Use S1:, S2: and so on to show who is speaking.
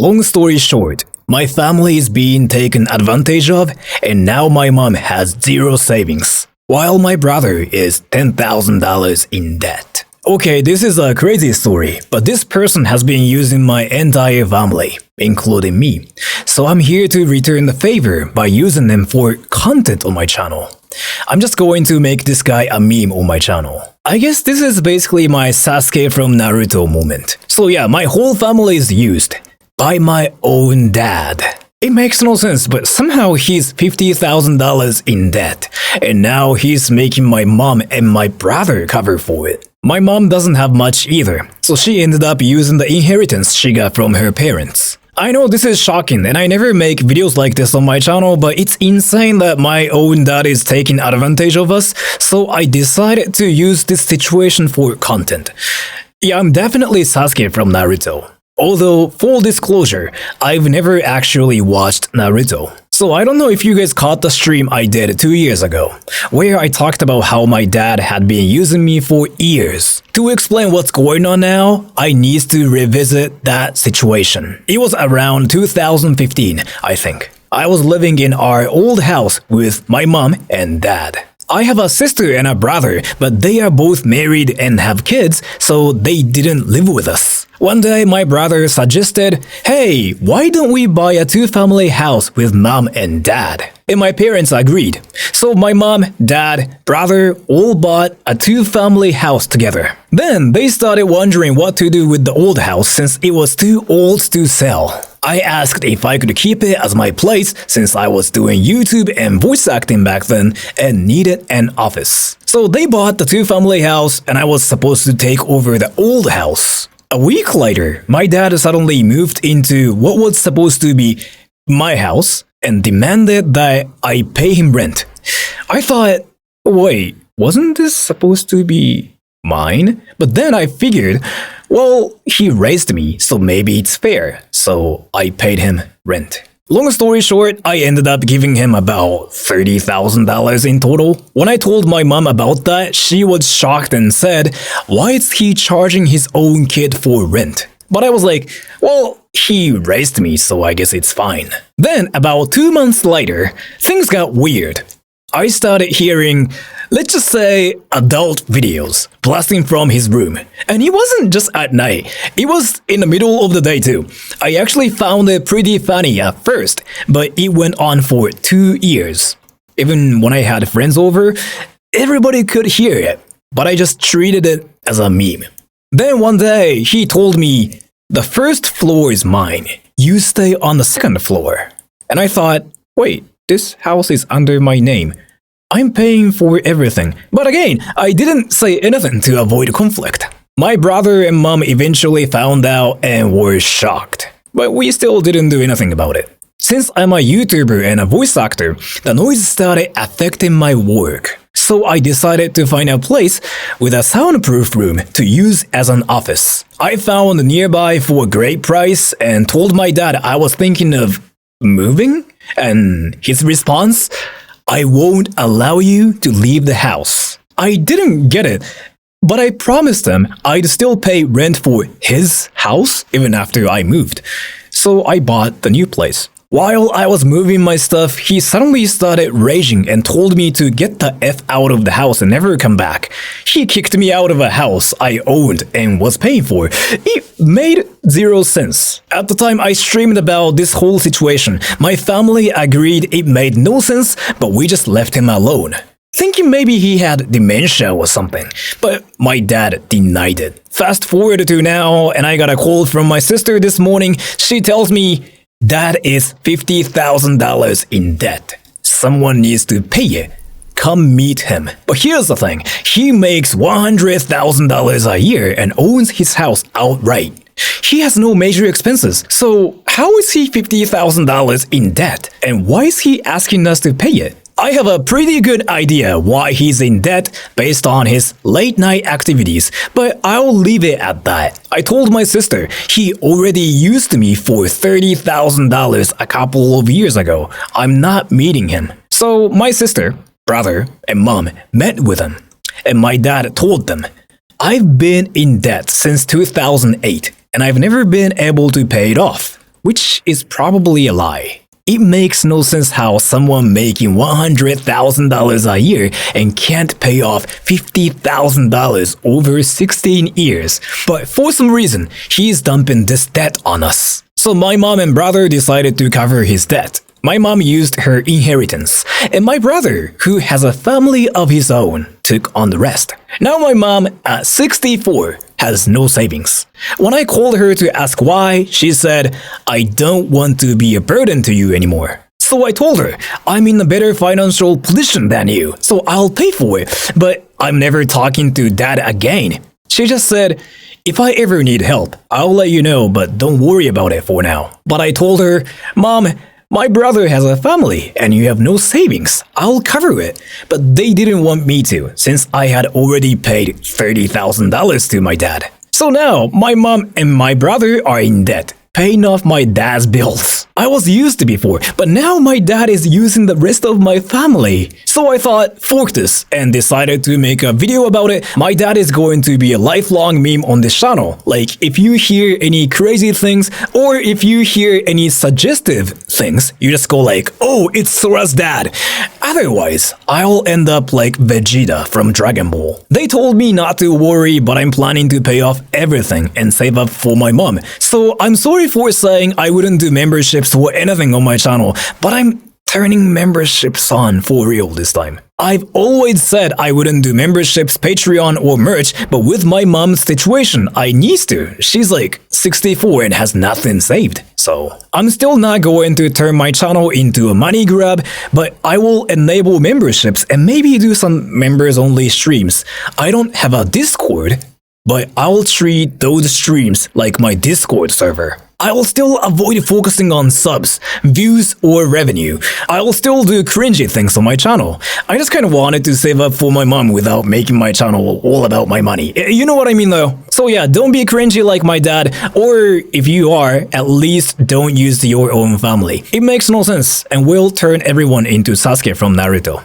S1: Long story short, my family is being taken advantage of, and now my mom has zero savings, while my brother is $10,000 in debt. Okay, this is a crazy story, but this person has been using my entire family, including me. So I'm here to return the favor by using them for content on my channel. I'm just going to make this guy a meme on my channel. I guess this is basically my Sasuke from Naruto moment. So yeah, my whole family is used by my own dad. It makes no sense, but somehow he's $50,000 in debt, and now he's making my mom and my brother cover for it. My mom doesn't have much either, so she ended up using the inheritance she got from her parents. I know this is shocking, and I never make videos like this on my channel, but it's insane that my own dad is taking advantage of us, so I decided to use this situation for content. Yeah, I'm definitely Sasuke from Naruto. Although, full disclosure, I've never actually watched Naruto. So I don't know if you guys caught the stream I did 2 years ago, where I talked about how my dad had been using me for years. To explain what's going on now, I need to revisit that situation. It was around 2015, I think. I was living in our old house with my mom and dad. I have a sister and a brother, but they are both married and have kids, so they didn't live with us. One day, my brother suggested, hey, why don't we buy a two-family house with mom and dad? And my parents agreed. So my mom, dad, brother all bought a two-family house together. Then they started wondering what to do with the old house since it was too old to sell. I asked if I could keep it as my place since I was doing YouTube and voice acting back then and needed an office. So they bought the two-family house and I was supposed to take over the old house. A week later, my dad suddenly moved into what was supposed to be my house and demanded that I pay him rent. I thought, wait, wasn't this supposed to be mine? But then I figured, well, he raised me, so maybe it's fair, so I paid him rent. Long story short, I ended up giving him about $30,000 in total. When I told my mom about that, she was shocked and said, why is he charging his own kid for rent? But I was like, well, he raised me, so I guess it's fine. Then, about 2 months later, things got weird. I started hearing, let's just say, adult videos blasting from his room. And it wasn't just at night, it was in the middle of the day too. I actually found it pretty funny at first, but it went on for 2 years. Even when I had friends over, everybody could hear it, but I just treated it as a meme. Then one day, he told me, the first floor is mine, you stay on the second floor. And I thought, wait, this house is under my name. I'm paying for everything. But again, I didn't say anything to avoid conflict. My brother and mom eventually found out and were shocked. But we still didn't do anything about it. Since I'm a YouTuber and a voice actor, the noise started affecting my work. So I decided to find a place with a soundproof room to use as an office. I found nearby for a great price and told my dad I was thinking of moving. And his response, I won't allow you to leave the house. I didn't get it, but I promised him I'd still pay rent for his house even after I moved. So I bought the new place. While I was moving my stuff, he suddenly started raging and told me to get the F out of the house and never come back. He kicked me out of a house I owned and was paying for. It made zero sense. At the time I streamed about this whole situation, my family agreed it made no sense, but we just left him alone, thinking maybe he had dementia or something, but my dad denied it. Fast forward to now, and I got a call from my sister this morning. She tells me, Dad is $50,000 in debt. Someone needs to pay it. Come meet him. But here's the thing, he makes $100,000 a year and owns his house outright. He has no major expenses, so how is he $50,000 in debt? And why is he asking us to pay it? I have a pretty good idea why he's in debt based on his late night activities, but I'll leave it at that. I told my sister he already used me for $30,000 a couple of years ago. I'm not meeting him. So my sister, brother, and mom met with him, and my dad told them, I've been in debt since 2008, and I've never been able to pay it off. which is probably a lie. It makes no sense how someone making $100,000 a year and can't pay off $50,000 over 16 years. But for some reason, he's dumping this debt on us. So my mom and brother decided to cover his debt. My mom used her inheritance, and my brother, who has a family of his own, took on the rest. Now my mom, at 64, has no savings. When I called her to ask why, she said, "I don't want to be a burden to you anymore." So I told her, "I'm in a better financial position than you, so I'll pay for it, but I'm never talking to dad again." She just said, "If I ever need help, I'll let you know, but don't worry about it for now." But I told her, "Mom, my brother has a family and you have no savings. I'll cover it." But they didn't want me to, since I had already paid $30,000 to my dad. So now, my mom and my brother are in debt, paying off my dad's bills. I was used to before, but now my dad is using the rest of my family. So I thought, fork this, and decided to make a video about it. My dad is going to be a lifelong meme on this channel. Like, if you hear any crazy things, or if you hear any suggestive things, you just go like, "Oh, it's Sora's dad." Otherwise, I'll end up like Vegeta from Dragon Ball. They told me not to worry, but I'm planning to pay off everything and save up for my mom. So I'm sorry for saying I wouldn't do memberships or anything on my channel, but I'm turning memberships on for real this time. I've always said I wouldn't do memberships, Patreon, or merch, but with my mom's situation, I need to. She's like 64 and has nothing saved. So I'm still not going to turn my channel into a money grab, but I will enable memberships and maybe do some members-only streams. I don't have a Discord, but I'll treat those streams like my Discord server. I will still avoid focusing on subs, views, or revenue. I will still do cringy things on my channel. I just kind of wanted to save up for my mom without making my channel all about my money. You know what I mean though? So yeah, don't be cringy like my dad, or if you are, at least don't use your own family. It makes no sense and will turn everyone into Sasuke from Naruto.